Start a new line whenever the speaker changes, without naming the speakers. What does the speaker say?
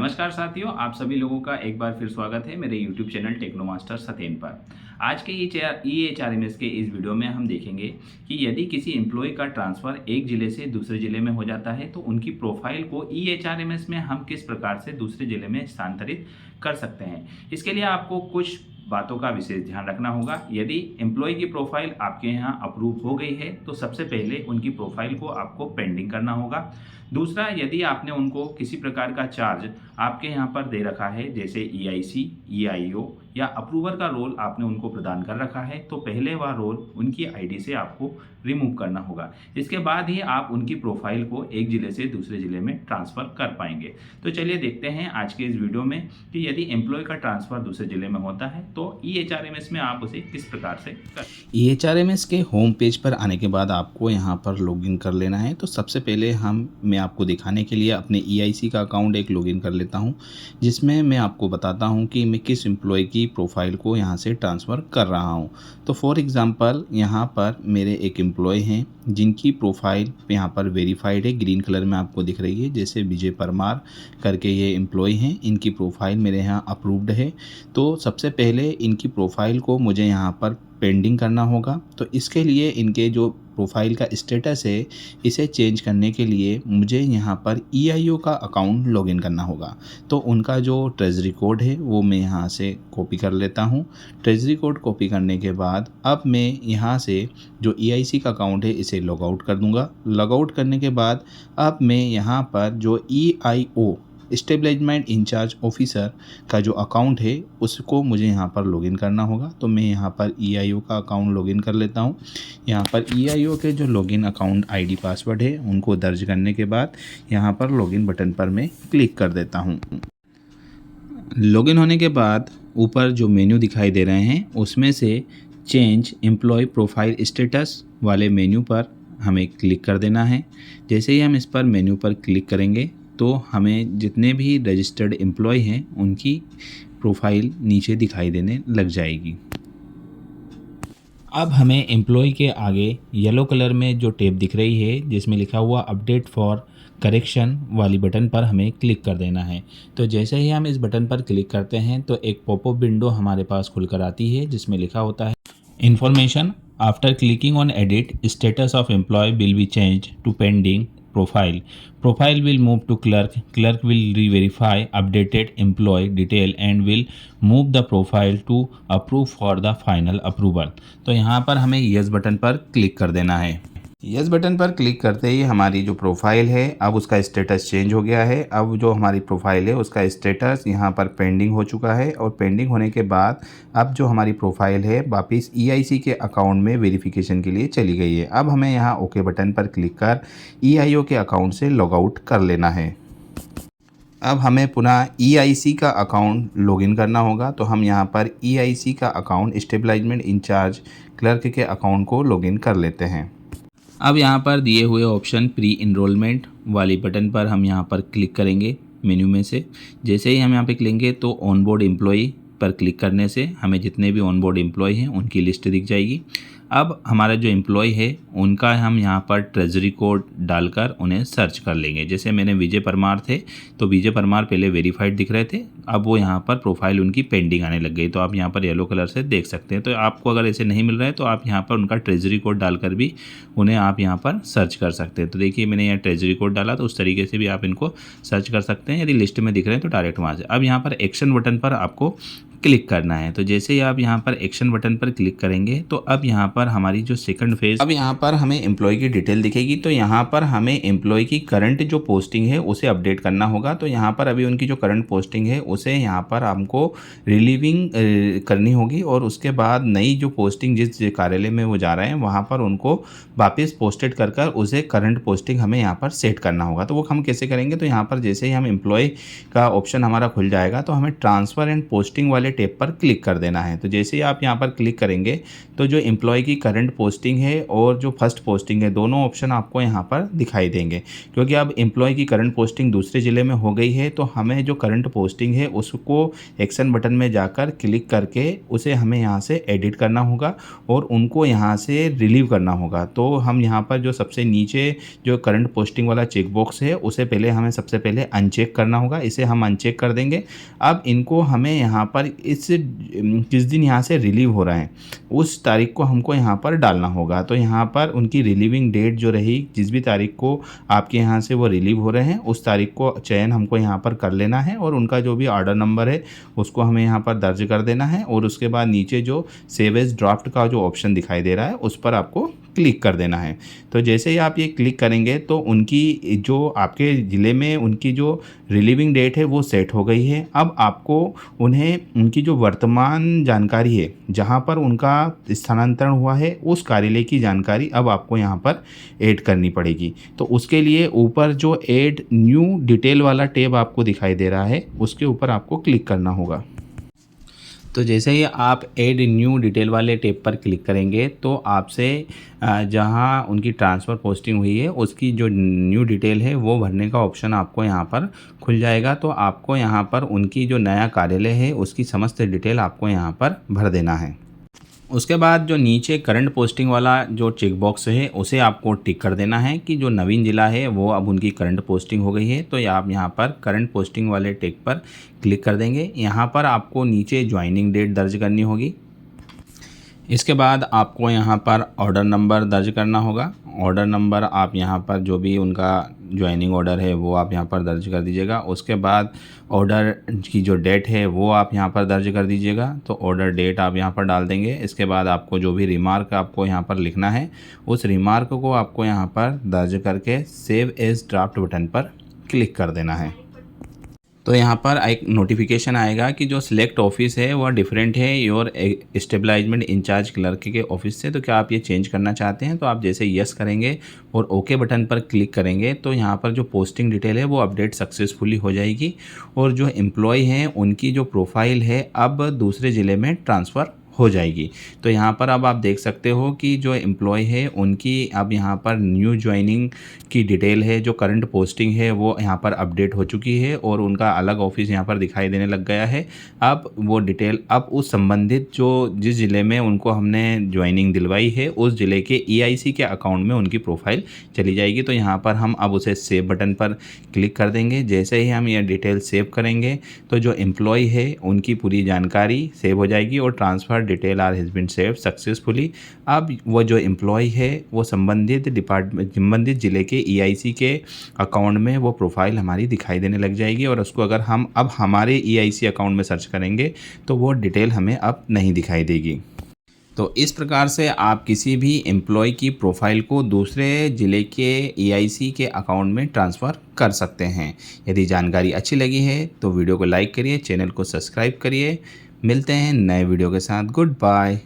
नमस्कार साथियों, आप सभी लोगों का एक बार फिर स्वागत है मेरे YouTube चैनल टेक्नो मास्टर सत्येन पर। आज के EHRMS के इस वीडियो में हम देखेंगे कि यदि किसी एम्प्लॉय का ट्रांसफ़र एक ज़िले से दूसरे ज़िले में हो जाता है तो उनकी प्रोफाइल को EHRMS में हम किस प्रकार से दूसरे ज़िले में स्थानांतरित कर सकते हैं। इसके लिए आपको कुछ बातों का विशेष ध्यान रखना होगा। यदि एम्प्लॉय की प्रोफाइल आपके यहाँ अप्रूव हो गई है तो सबसे पहले उनकी प्रोफाइल को आपको पेंडिंग करना होगा। दूसरा, यदि आपने उनको किसी प्रकार का चार्ज आपके यहाँ पर दे रखा है, जैसे EIC, EIO या अप्रूवर का रोल आपने उनको प्रदान कर रखा है, तो पहले वह रोल उनकी ID से आपको रिमूव करना होगा। इसके बाद ही आप उनकी प्रोफाइल को एक ज़िले से दूसरे ज़िले में ट्रांसफ़र कर पाएंगे। तो चलिए देखते हैं आज के इस वीडियो में कि यदि एम्प्लॉय का ट्रांसफ़र दूसरे ज़िले में होता है तो EHRMS में आप उसे किस प्रकार से कर।
EHRMS के होम पेज पर आने के बाद आपको यहाँ पर लॉगिन कर लेना है। तो सबसे पहले मैं आपको दिखाने के लिए अपने EIC का अकाउंट एक लॉगिन कर लेता हूँ, जिसमें मैं आपको बताता हूँ कि मैं किस एम्प्लॉय की प्रोफाइल को यहाँ से ट्रांसफ़र कर रहा हूँ। तो फॉर एग्ज़ाम्पल यहाँ पर मेरे एक एम्प्लॉय हैं जिनकी प्रोफाइल यहाँ पर वेरीफाइड है, ग्रीन कलर में आपको दिख रही है, जैसे विजय परमार करके ये एम्प्लॉय हैं। इनकी प्रोफाइल मेरे यहाँ अप्रूव्ड है। तो सबसे पहले इनकी प्रोफाइल को मुझे यहाँ पर पेंडिंग करना होगा। तो इसके लिए इनके जो प्रोफाइल का स्टेटस है, इसे चेंज करने के लिए मुझे यहाँ पर EIO का अकाउंट लॉगिन करना होगा। तो उनका जो ट्रेजरी कोड है वो मैं यहाँ से कॉपी कर लेता हूँ। ट्रेजरी कोड कॉपी करने के बाद अब मैं यहाँ से जो EIC का अकाउंट है इसे लॉग आउट कर दूँगा। लॉग आउट करने के बाद अब मैं यहाँ पर जो EIO स्टेबलाइजमेंट इंचार्ज ऑफिसर का जो अकाउंट है उसको मुझे यहाँ पर लॉगिन करना होगा। तो मैं यहाँ पर EIO का अकाउंट लॉगिन कर लेता हूँ। यहाँ पर EIO के जो लॉगिन अकाउंट ID पासवर्ड है उनको दर्ज करने के बाद यहाँ पर लॉगिन बटन पर मैं क्लिक कर देता हूँ। लॉगिन होने के बाद ऊपर जो मेन्यू दिखाई दे रहे हैं उसमें से चेंज एम्प्लॉय प्रोफाइल स्टेटस वाले मेन्यू पर हमें क्लिक कर देना है। जैसे ही हम इस पर मेन्यू पर क्लिक करेंगे तो हमें जितने भी रजिस्टर्ड एम्प्लॉय हैं उनकी प्रोफाइल नीचे दिखाई देने लग जाएगी। अब हमें एम्प्लॉय के आगे येलो कलर में जो टेप दिख रही है जिसमें लिखा हुआ अपडेट फॉर करेक्शन वाली बटन पर हमें क्लिक कर देना है। तो जैसे ही हम इस बटन पर क्लिक करते हैं तो एक पॉपअप विंडो हमारे पास खुलकर आती है जिसमें लिखा होता है information after clicking on edit status of employee will be change to pending profile will move to clerk will re-verify updated employee detail and will move the profile to approve for the final approval। तो यहाँ पर हमें yes button पर click कर देना है। Yes button पर click करते ही हमारी जो प्रोफाइल है अब उसका स्टेटस चेंज हो गया है। अब जो हमारी प्रोफाइल है उसका स्टेटस यहाँ पर पेंडिंग हो चुका है और पेंडिंग होने के बाद अब जो हमारी प्रोफाइल है वापस EIC के अकाउंट में वेरिफिकेशन के लिए चली गई है। अब हमें यहाँ ओके बटन पर क्लिक कर EIO के अकाउंट से लॉग आउट कर लेना है। अब हमें पुनः EIC का अकाउंट लॉगिन करना होगा। तो हम यहाँ पर EIC का अकाउंट स्टेबलाइजमेंट इंचार्ज क्लर्क के अकाउंट को लॉगिन कर लेते हैं। अब यहाँ पर दिए हुए ऑप्शन प्री इनरोलमेंट वाली बटन पर हम यहाँ पर क्लिक करेंगे मेन्यू में से। जैसे ही हम यहाँ पे क्लिकेंगे तो ऑनबोर्ड एम्प्लॉई पर क्लिक करने से हमें जितने भी ऑनबोर्ड एम्प्लॉय हैं उनकी लिस्ट दिख जाएगी। अब हमारा जो एम्प्लॉय है उनका हम यहाँ पर ट्रेजरी कोड डालकर उन्हें सर्च कर लेंगे। जैसे मैंने विजय परमार थे तो विजय परमार पहले वेरीफाइड दिख रहे थे, अब वो यहाँ पर प्रोफाइल उनकी पेंडिंग आने लग गई। तो आप यहाँ पर येलो कलर से देख सकते हैं। तो आपको अगर ऐसे नहीं मिल रहा है तो आप यहाँ पर उनका ट्रेजरी कोड डालकर भी उन्हें आप यहाँ पर सर्च कर सकते हैं। तो देखिए मैंने यहाँ ट्रेजरी कोड डाला तो उस तरीके से भी आप इनको सर्च कर सकते हैं। यदि लिस्ट में दिख रहे हैं तो डायरेक्ट वहाँ से। अब यहाँ पर एक्शन बटन पर आपको क्लिक करना है। तो जैसे ही आप यहाँ पर एक्शन बटन पर क्लिक करेंगे तो अब यहाँ पर हमारी जो सेकंड फेज, अब यहाँ पर हमें एम्प्लॉय की डिटेल दिखेगी। तो यहाँ पर हमें एम्प्लॉय की करंट जो पोस्टिंग है उसे अपडेट करना होगा। तो यहाँ पर अभी उनकी जो करंट पोस्टिंग है उसे यहाँ पर हमको रिलीविंग करनी होगी और उसके बाद नई जो पोस्टिंग जिस कार्यालय में वो जा रहे हैं वहाँ पर उनको वापस पोस्टेड कर कर उसे करंट पोस्टिंग हमें यहाँ पर सेट करना होगा। तो वो हम कैसे करेंगे, तो यहाँ पर जैसे ही हम एम्प्लॉय का ऑप्शन हमारा खुल जाएगा तो हमें ट्रांसफ़र एंड पोस्टिंग वाले वाले टैब पर क्लिक कर देना है। तो जैसे ही आप यहाँ पर क्लिक करेंगे तो जो एम्प्लॉय की करंट पोस्टिंग है और जो फर्स्ट पोस्टिंग है दोनों ऑप्शन आपको यहाँ पर दिखाई देंगे। क्योंकि अब एम्प्लॉय की करंट पोस्टिंग दूसरे ज़िले में हो गई है तो हमें जो करंट पोस्टिंग है उसको एक्शन बटन में जाकर क्लिक करके उसे हमें यहाँ से एडिट करना होगा और उनको यहाँ से रिलीव करना होगा। तो हम यहाँ पर जो सबसे नीचे जो करंट पोस्टिंग वाला चेक बॉक्स है उसे पहले हमें सबसे पहले अनचेक करना होगा। इसे हम अनचेक कर देंगे। अब इनको हमें यहाँ पर किस दिन यहाँ से रिलीव हो रहा है उस तारीख को हमको यहाँ पर डालना होगा। तो यहाँ पर उनकी रिलीविंग डेट जो रही, जिस भी तारीख को आपके यहाँ से वो रिलीव हो रहे हैं उस तारीख को चयन हमको यहाँ पर कर लेना है और उनका जो भी ऑर्डर नंबर है उसको हमें यहाँ पर दर्ज कर देना है और उसके बाद नीचे जो सेव एज ड्राफ्ट का जो ऑप्शन दिखाई दे रहा है उस पर आपको क्लिक कर देना है। तो जैसे ही आप ये क्लिक करेंगे तो उनकी जो आपके ज़िले में उनकी जो रिलीविंग डेट है वो सेट हो गई है। अब आपको उन्हें उनकी जो वर्तमान जानकारी है जहाँ पर उनका स्थानांतरण हुआ है उस कार्यालय की जानकारी अब आपको यहाँ पर ऐड करनी पड़ेगी। तो उसके लिए ऊपर जो ऐड न्यू डिटेल वाला टैब आपको दिखाई दे रहा है उसके ऊपर आपको क्लिक करना होगा। तो जैसे ही आप ऐड न्यू डिटेल वाले टैब पर क्लिक करेंगे तो आपसे जहां उनकी ट्रांसफ़र पोस्टिंग हुई है उसकी जो न्यू डिटेल है वो भरने का ऑप्शन आपको यहां पर खुल जाएगा। तो आपको यहां पर उनकी जो नया कार्यालय है उसकी समस्त डिटेल आपको यहां पर भर देना है। उसके बाद जो नीचे करंट पोस्टिंग वाला जो चेक बॉक्स है उसे आपको टिक कर देना है कि जो नवीन ज़िला है वो अब उनकी करंट पोस्टिंग हो गई है। तो आप यहाँ पर करंट पोस्टिंग वाले टिक पर क्लिक कर देंगे। यहाँ पर आपको नीचे ज्वाइनिंग डेट दर्ज करनी होगी। इसके बाद आपको यहाँ पर ऑर्डर नंबर दर्ज करना होगा। ऑर्डर नंबर आप यहाँ पर जो भी उनका ज्वाइनिंग ऑर्डर है वो आप यहाँ पर दर्ज कर दीजिएगा। उसके बाद ऑर्डर की जो डेट है वो आप यहाँ पर दर्ज कर दीजिएगा। तो ऑर्डर डेट आप यहाँ पर डाल देंगे। इसके बाद आपको जो भी रिमार्क आपको यहाँ पर लिखना है उस रिमार्क को आपको यहाँ पर दर्ज करके सेव एज ड्राफ्ट बटन पर क्लिक कर देना है। तो यहाँ पर एक नोटिफिकेशन आएगा कि जो सिलेक्ट ऑफिस है वह डिफरेंट है योर स्टेबलाइजमेंट इंचार्ज क्लर्क के ऑफिस से। तो क्या आप ये चेंज करना चाहते हैं? तो आप जैसे यस करेंगे और ओके बटन पर क्लिक करेंगे तो यहाँ पर जो पोस्टिंग डिटेल है वो अपडेट सक्सेसफुली हो जाएगी और जो एम्प्लॉय हैं उनकी जो प्रोफाइल है अब दूसरे ज़िले में ट्रांसफ़र हो जाएगी। तो यहाँ पर अब आप देख सकते हो कि जो एम्प्लॉय है उनकी अब यहाँ पर न्यू ज्वाइनिंग की डिटेल है, जो करंट पोस्टिंग है वो यहाँ पर अपडेट हो चुकी है और उनका अलग ऑफिस यहाँ पर दिखाई देने लग गया है। अब वो डिटेल अब उस संबंधित जो जिस ज़िले में उनको हमने ज्वाइनिंग दिलवाई है उस ज़िले के EIC के अकाउंट में उनकी प्रोफाइल चली जाएगी। तो यहाँ पर हम अब उसे सेव बटन पर क्लिक कर देंगे। जैसे ही हम यह डिटेल सेव करेंगे तो जो एम्प्लॉय है उनकी पूरी जानकारी सेव हो जाएगी और transfer detail are has been saved successfully. अब वो जो एम्प्लॉय है वो संबंधित ज़िले के EIC के अकाउंट में वो प्रोफाइल हमारी दिखाई देने लग जाएगी और उसको अगर हम अब हमारे EIC अकाउंट में सर्च करेंगे तो वो डिटेल हमें अब नहीं दिखाई देगी। तो इस प्रकार से आप किसी भी एम्प्लॉय की प्रोफाइल को दूसरे ज़िले के EIC के अकाउंट में ट्रांसफ़र कर सकते हैं। यदि जानकारी अच्छी लगी है तो वीडियो को लाइक करिए, चैनल को सब्सक्राइब करिए। मिलते हैं नए वीडियो के साथ। Good bye.